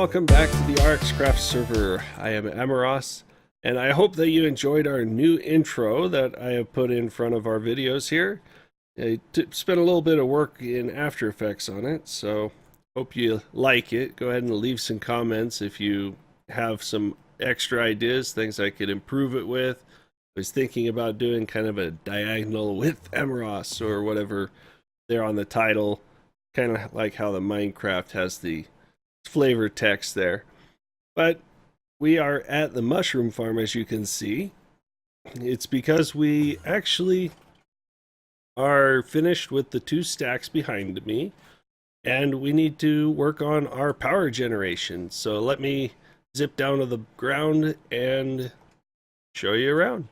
welcome back to the RxCraft server. I am Amaros, and I hope that you enjoyed our new intro that I have put in front of our videos here. I spent a little bit of work in After Effects on it, so hope you like it. Go ahead and leave some comments if you have some extra ideas, things I could improve it with. I was thinking about doing kind of a diagonal with Amaros or whatever there on the title, kind of like how the Minecraft has the flavor text there. But we are at the mushroom farm, as you can see. It's because we actually are finished with the 2 stacks behind me, and we need to work on our power generation. So let me zip down to the ground and show you around.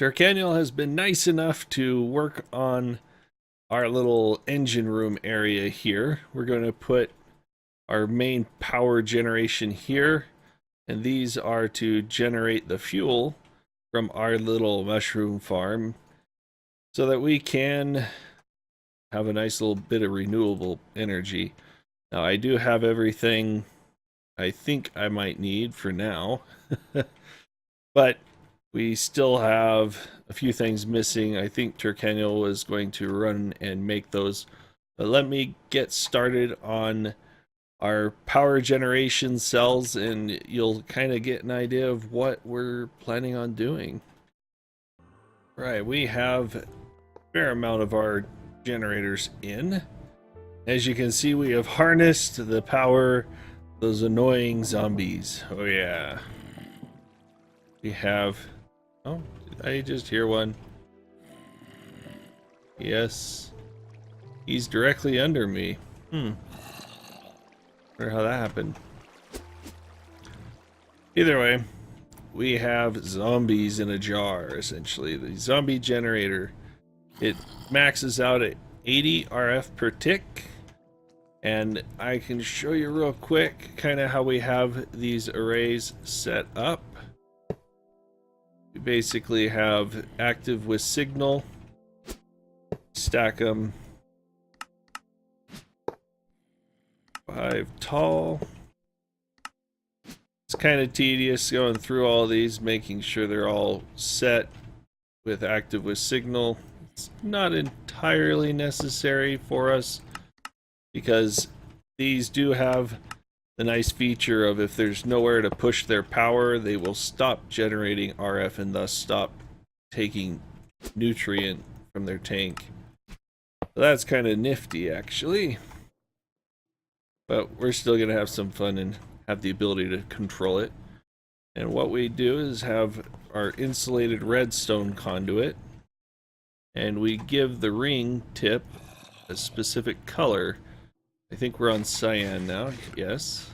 Terkanil has been nice enough to work on our little engine room area here. We're going to put our main power generation here, and these are to generate the fuel from our little mushroom farm so that we can have a nice little bit of renewable energy. Now, I do have everything I think I might need for now, but we still have a few things missing. I think Terkanil was going to run and make those, but let me get started on our power generation cells, and you'll kind of get an idea of what we're planning on doing. Right, we have a fair amount of our generators in. As you can see, we have harnessed the power, those annoying zombies. Oh yeah. We have, oh, did I just hear one? Yes. He's directly under me. Wonder how that happened. Either way, we have zombies in a jar, essentially. The zombie generator. It maxes out at 80 RF per tick. And I can show you real quick kind of how we have these arrays set up. We basically have active with signal. Stack them 5 tall. It's kind of tedious going through all these, making sure they're all set with active with signal. It's not entirely necessary for us because these do have the nice feature of if there's nowhere to push their power, they will stop generating RF and thus stop taking nutrient from their tank. So that's kind of nifty, actually. But we're still going to have some fun and have the ability to control it. And what we do is have our insulated redstone conduit, and we give the ring tip a specific color. I think we're on cyan now, yes.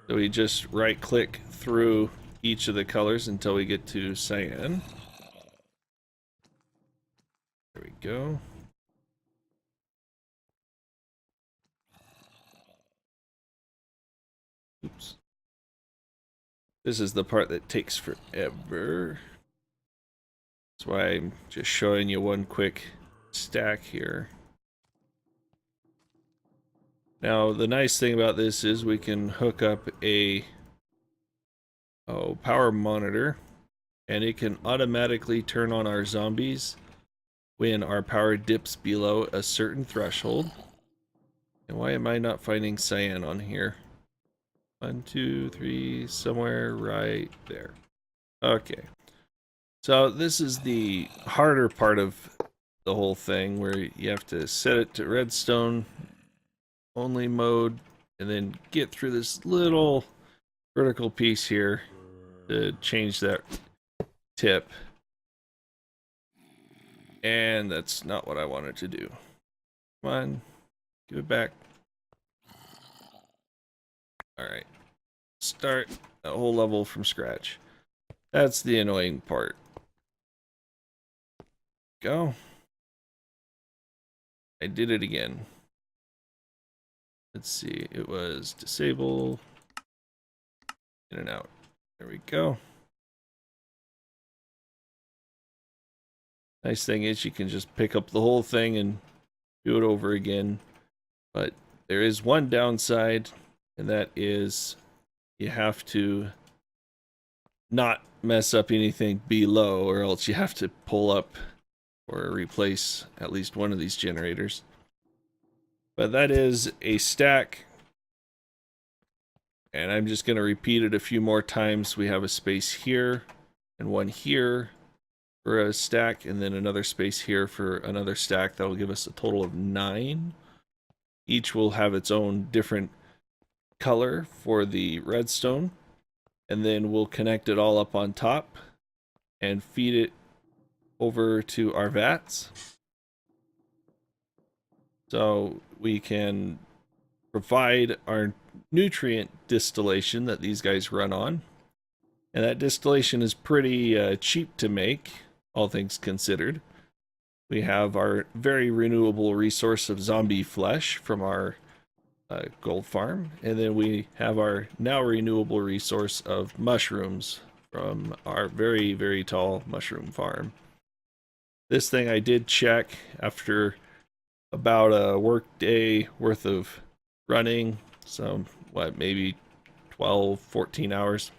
So we just right click through each of the colors until we get to cyan. There we go. Oops. This is the part that takes forever. That's why I'm just showing you one quick stack here. Now, the nice thing about this is we can hook up a power monitor, and it can automatically turn on our zombies when our power dips below a certain threshold. And why am I not finding cyan on here? 1, 2, 3, somewhere right there. Okay. So this is the harder part of the whole thing, where you have to set it to redstone only mode and then get through this little vertical piece here to change that tip. And that's not what I wanted to do. Come on, give it back. Alright, start a whole level from scratch. That's the annoying part. Go. I did it again. Let's see, it was disable, in and out. There we go. Nice thing is you can just pick up the whole thing and do it over again. But There is one downside, and that is you have to not mess up anything below, or else you have to pull up or replace at least one of these generators. But that is a stack, and I'm just going to repeat it a few more times. We have a space here and one here for a stack, and then another space here for another stack. That will give us a total of 9. Each will have its own different color for the redstone, and then we'll connect it all up on top and feed it over to our vats, so we can provide our nutrient distillation that these guys run on. And that distillation is pretty cheap to make, all things considered. We have our very renewable resource of zombie flesh from our gold farm, and then we have our now renewable resource of mushrooms from our very, very tall mushroom farm. This thing I did check after about a work day worth of running, so maybe 12, 14 hours.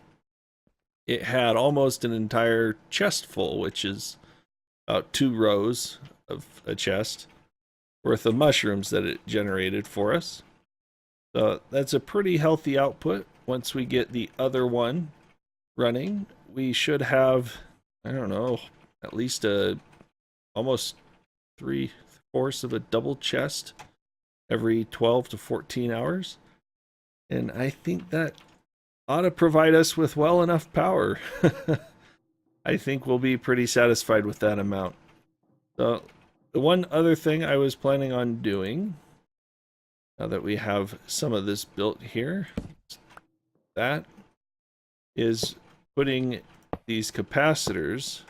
It had almost an entire chest full, which is about 2 rows of a chest worth of mushrooms that it generated for us. So that's a pretty healthy output. Once we get the other one running, we should have, I don't know, at least almost 3/4 of a double chest every 12 to 14 hours. And I think that ought to provide us with well enough power. I think we'll be pretty satisfied with that amount. So the one other thing I was planning on doing, now that we have some of this built here, that is putting these capacitors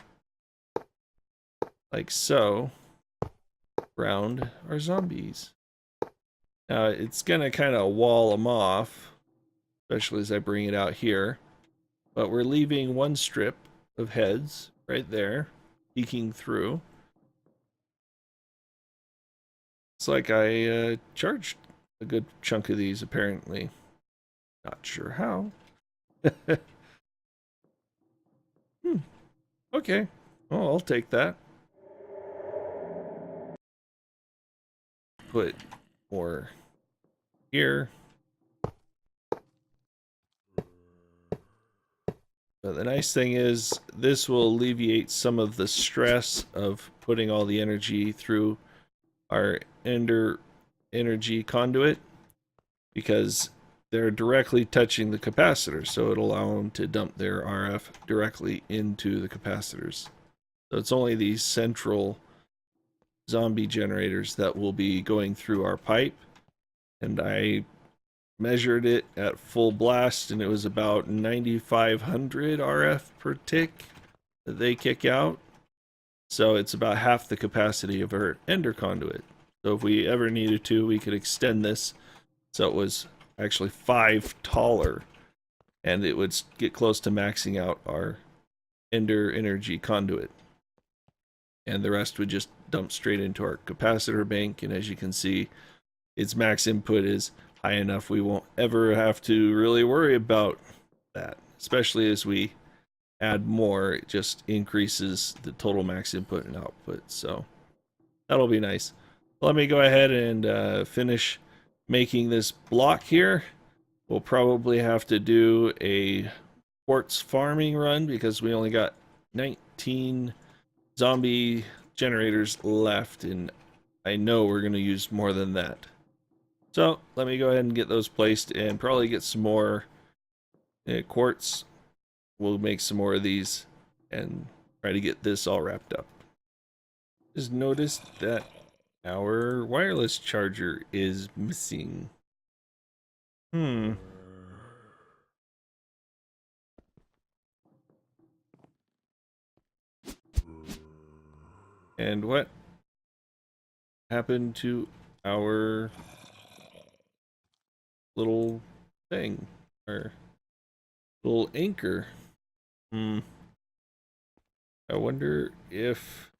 like so around our zombies. Now it's gonna kind of wall them off, especially as I bring it out here, but we're leaving one strip of heads right there peeking through. It's like I charged a good chunk of these, apparently. Not sure how. Okay. Oh, I'll take that. Put more here. But the nice thing is, this will alleviate some of the stress of putting all the energy through our ender energy conduit, because they're directly touching the capacitor, so it'll allow them to dump their RF directly into the capacitors. So it's only these central zombie generators that will be going through our pipe, and I measured it at full blast, and it was about 9,500 RF per tick that they kick out. So it's about half the capacity of our ender conduit. So if we ever needed to, we could extend this so it was actually 5 taller, and it would get close to maxing out our ender energy conduit. And the rest would just dump straight into our capacitor bank, and as you can see, its max input is high enough we won't ever have to really worry about that. Especially as we add more, it just increases the total max input and output, so that'll be nice. Let me go ahead and finish making this block here. We'll probably have to do a quartz farming run because we only got 19 zombie generators left, and I know we're going to use more than that. So let me go ahead and get those placed and probably get some more quartz. We'll make some more of these and try to get this all wrapped up. Just noticed that our wireless charger is missing. And what happened to our little thing? Our little anchor? I wonder if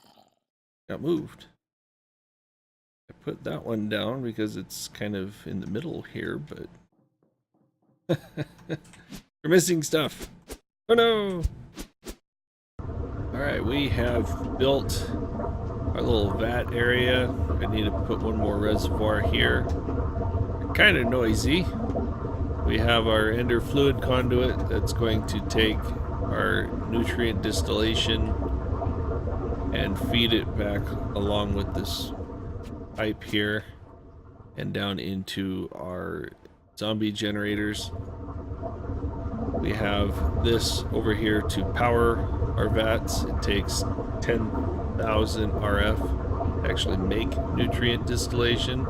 it got moved. put that one down because it's kind of in the middle here, but we're missing stuff. Oh no! Alright, we have built our little vat area. I need to put one more reservoir here. Kind of noisy. We have our ender fluid conduit that's going to take our nutrient distillation and feed it back along with this pipe here and down into our zombie generators. We have this over here to power our vats. It takes 10,000 RF to actually make nutrient distillation,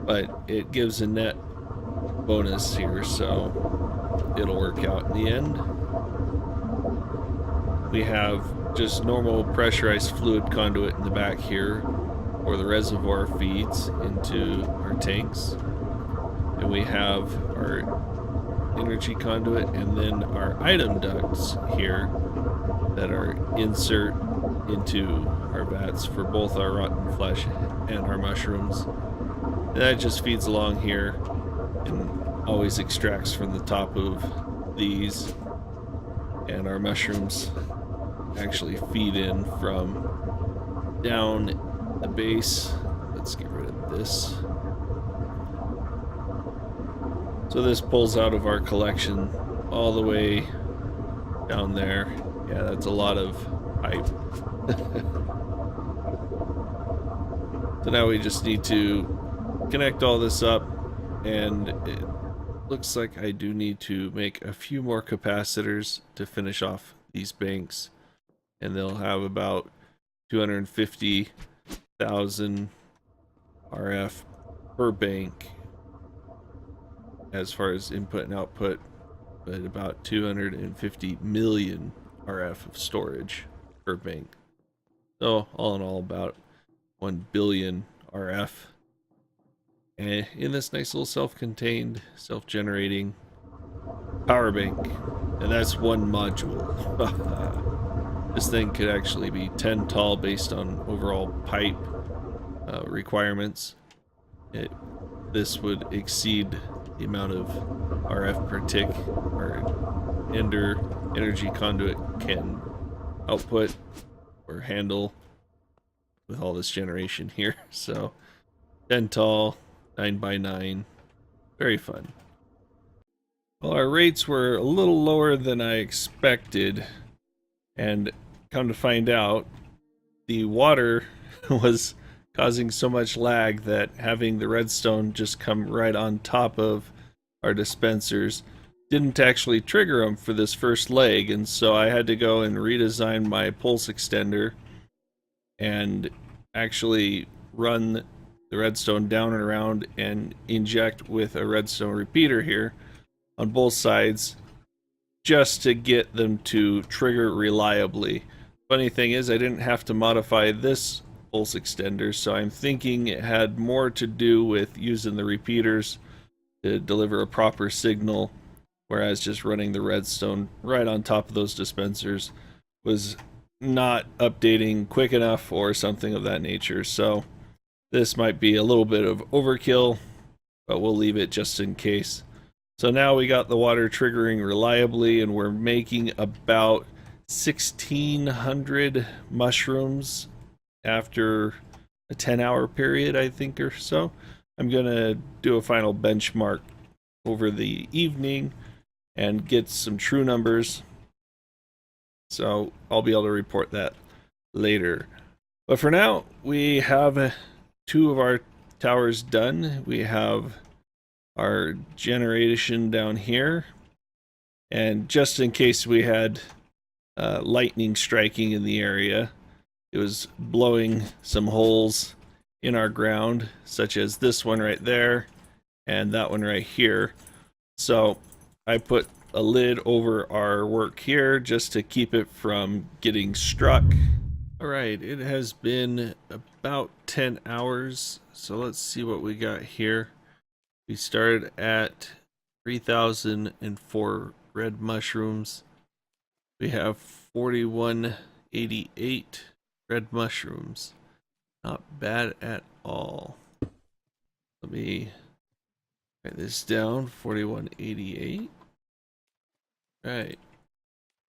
but it gives a net bonus here, so it'll work out in the end. We have just normal pressurized fluid conduit in the back here where the reservoir feeds into our tanks, and we have our energy conduit and then our item ducts here that are insert into our vats for both our rotten flesh and our mushrooms. And that just feeds along here and always extracts from the top of these, and our mushrooms actually feed in from down the base. Let's get rid of this. So this pulls out of our collection all the way down there. Yeah, that's a lot of pipe. So now we just need to connect all this up, and it looks like I do need to make a few more capacitors to finish off these banks, and they'll have about 250,000 RF per bank as far as input and output, but about 250 million RF of storage per bank. So all in all, about 1 billion RF. And in this nice little self-contained, self-generating power bank. And that's one module. This thing could actually be 10 tall based on overall pipe requirements. This would exceed the amount of RF per tick our ender energy conduit can output or handle with all this generation here. So 10 tall, 9 by 9, very fun. Well, our rates were a little lower than I expected, and come to find out, the water was causing so much lag that having the redstone just come right on top of our dispensers didn't actually trigger them for this first leg, and so I had to go and redesign my pulse extender and actually run the redstone down and around and inject with a redstone repeater here on both sides just to get them to trigger reliably. Funny thing is, I didn't have to modify this pulse extender, so I'm thinking it had more to do with using the repeaters to deliver a proper signal, whereas just running the redstone right on top of those dispensers was not updating quick enough or something of that nature. So this might be a little bit of overkill, but we'll leave it just in case. So now we got the water triggering reliably, and we're making about 1,600 mushrooms after a 10-hour period, I think, or so. I'm gonna do a final benchmark over the evening and get some true numbers, so I'll be able to report that later. But for now, we have 2 of our towers done. We have our generation down here, and just in case we had lightning striking in the area, it was blowing some holes in our ground, such as this one right there and that one right here. So I put a lid over our work here just to keep it from getting struck. Alright, it has been about 10 hours, so let's see what we got here. We started at 3,004 red mushrooms. We have 4,188 red mushrooms. Not bad at all. Let me write this down. 4188. Right. Let's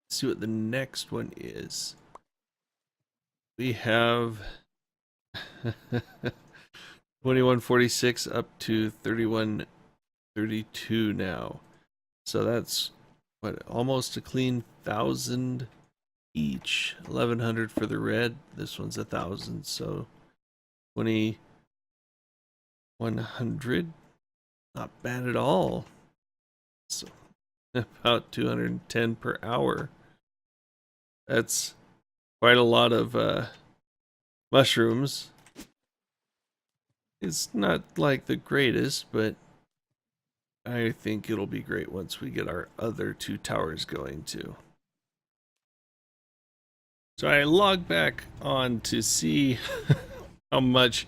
see what the next one is. We have 2146 up to 3132 now. So that's what, almost a clean 1,000 each. 1,100 for the red. This one's 1,000. So 2,100. Not bad at all. So about 210 per hour. That's quite a lot of mushrooms. It's not like the greatest, but I think it'll be great once we get our other 2 towers going too. So I log back on to see how much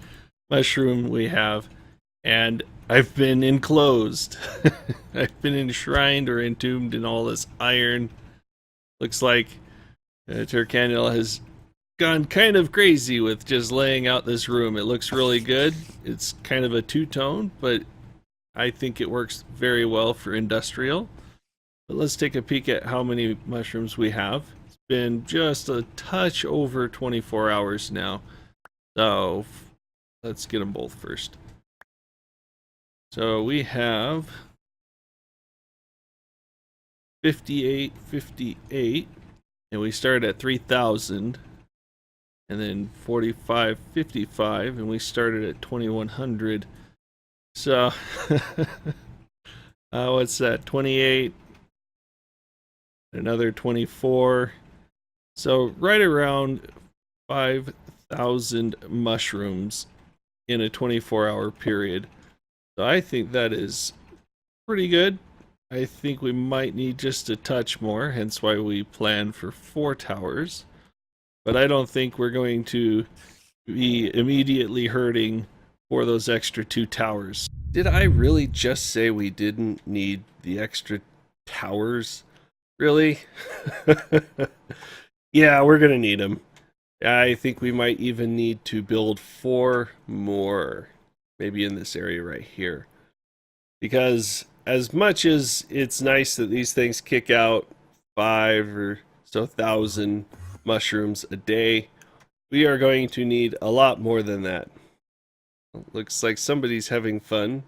mushroom we have, and I've been enclosed. I've been enshrined or entombed in all this iron. Looks like Terkanil has gone kind of crazy with just laying out this room. It looks really good. It's kind of a two-tone, but I think it works very well for industrial. But let's take a peek at how many mushrooms we have. It's been just a touch over 24 hours now. So let's get them both first. So we have 58, and we started at 3,000, and then 45, 55, and we started at 2,100. So what's that? 28, another 24. So right around 5,000 mushrooms in a 24-hour period. So I think that is pretty good. I think we might need just a touch more, hence why we plan for 4 towers. But I don't think we're going to be immediately hurting for those extra 2 towers. Did I really just say we didn't need the extra towers? Really? Yeah, we're gonna need them. I think we might even need to build 4 more, maybe in this area right here. Because as much as it's nice that these things kick out 5 or so 1,000 mushrooms a day, we are going to need a lot more than that. Looks like somebody's having fun.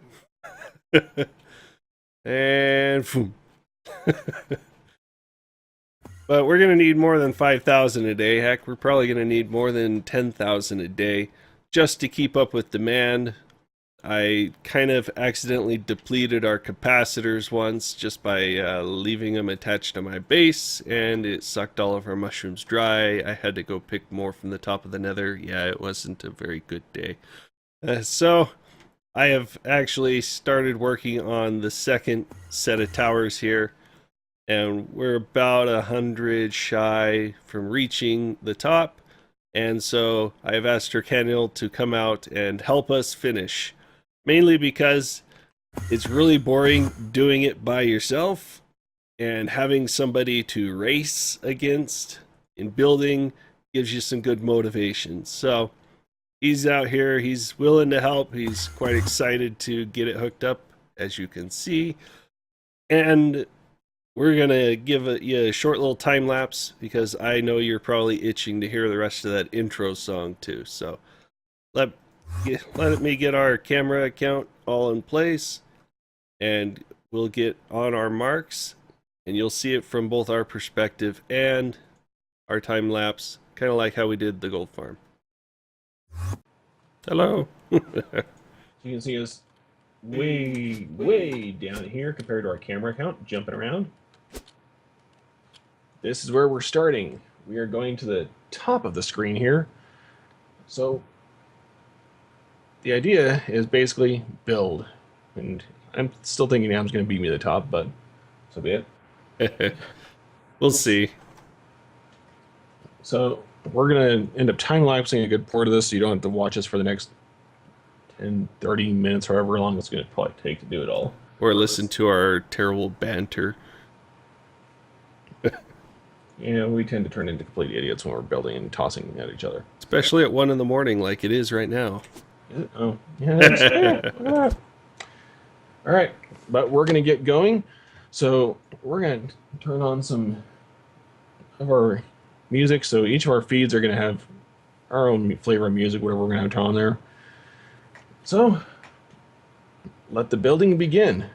And boom. But we're going to need more than 5,000 a day. Heck, we're probably going to need more than 10,000 a day just to keep up with demand. I kind of accidentally depleted our capacitors once just by leaving them attached to my base, and it sucked all of our mushrooms dry. I had to go pick more from the top of the nether. Yeah, it wasn't a very good day. So I have actually started working on the second set of towers here, and we're about 100 shy from reaching the top. And so I've asked Terkanil to come out and help us finish. Mainly because it's really boring doing it by yourself, and having somebody to race against in building gives you some good motivation. So he's out here, he's willing to help, he's quite excited to get it hooked up, as you can see. And we're gonna give you a short little time lapse because I know you're probably itching to hear the rest of that intro song too. So let me get our camera account all in place, and we'll get on our marks, and you'll see it from both our perspective and our time lapse, kind of like how we did the gold farm. Hello. So you can see us way down here compared to our camera account, jumping around. This is where we're starting. We are going to the top of the screen here. So the idea is basically build, and I'm still thinking Am's going to beat me to the top, but so be it. We'll see. So we're going to end up time-lapsing a good part of this so you don't have to watch us for the next 10, 30 minutes, however long it's going to probably take to do it all. Or listen to our terrible banter. Yeah, we tend to turn into complete idiots when we're building and tossing at each other. Especially at 1 in the morning, like it is right now. Is it? Oh, yeah, that's fair. All right, but we're going to get going. So we're going to turn on some of our music. So each of our feeds are going to have our own flavor of music, whatever we're going to have turn on there. So let the building begin.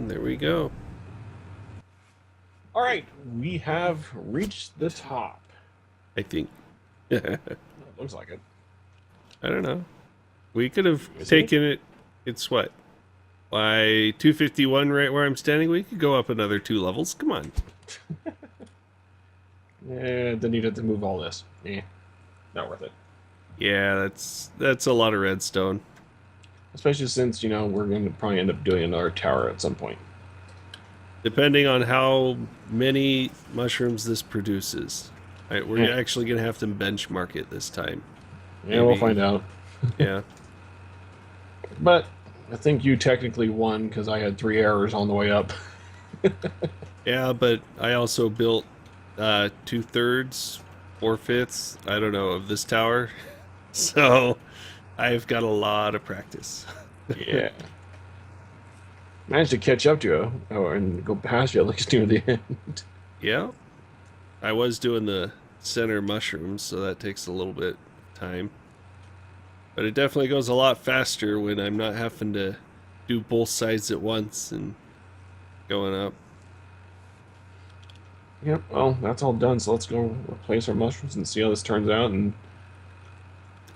And there we go. All right, we have reached the top. I think. It looks like it. I don't know. We could have Is taken it. It's what? By 251 right where I'm standing. We could go up another 2 levels. Come on. Then you'd have to move all this. Not worth it. Yeah, that's a lot of redstone. Especially since, we're going to probably end up doing another tower at some point. Depending on how many mushrooms this produces. We're actually going to have to benchmark it this time. Yeah, we'll find out. Yeah. But I think you technically won because I had 3 errors on the way up. Yeah, but I also built 2/3, 4/5, I don't know, of this tower. So I've got a lot of practice. Yeah. Managed to catch up to you and go past you at least near the end. Yeah. I was doing the center mushrooms, so that takes a little bit of time. But it definitely goes a lot faster when I'm not having to do both sides at once and going up. Yep, well, that's all done, so let's go replace our mushrooms and see how this turns out. And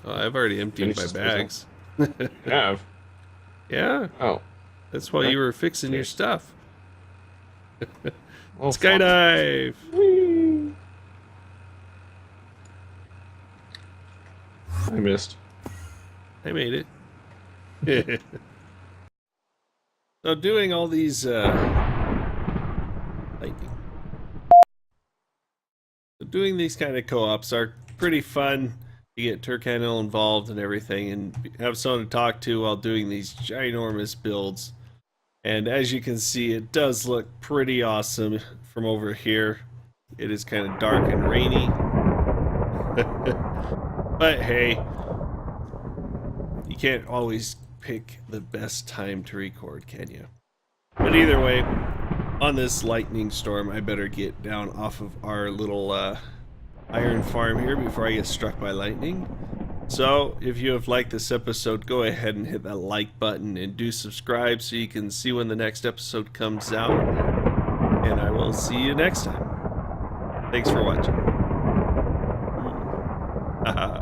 Oh, I've already emptied my bags. have. Yeah. Oh. That's why you were fixing your stuff. Oh, Skydive! Whee! I missed. I made it. So doing all these lightning. So doing these kind of co-ops are pretty fun. You get Terkanil involved and everything, and have someone to talk to while doing these ginormous builds. And as you can see, it does look pretty awesome from over here. It is kind of dark and rainy. But hey, you can't always pick the best time to record, can you? But either way, on this lightning storm, I better get down off of our little iron farm here before I get struck by lightning. So, if you have liked this episode, go ahead and hit that like button and do subscribe so you can see when the next episode comes out. And I will see you next time. Thanks for watching. Haha.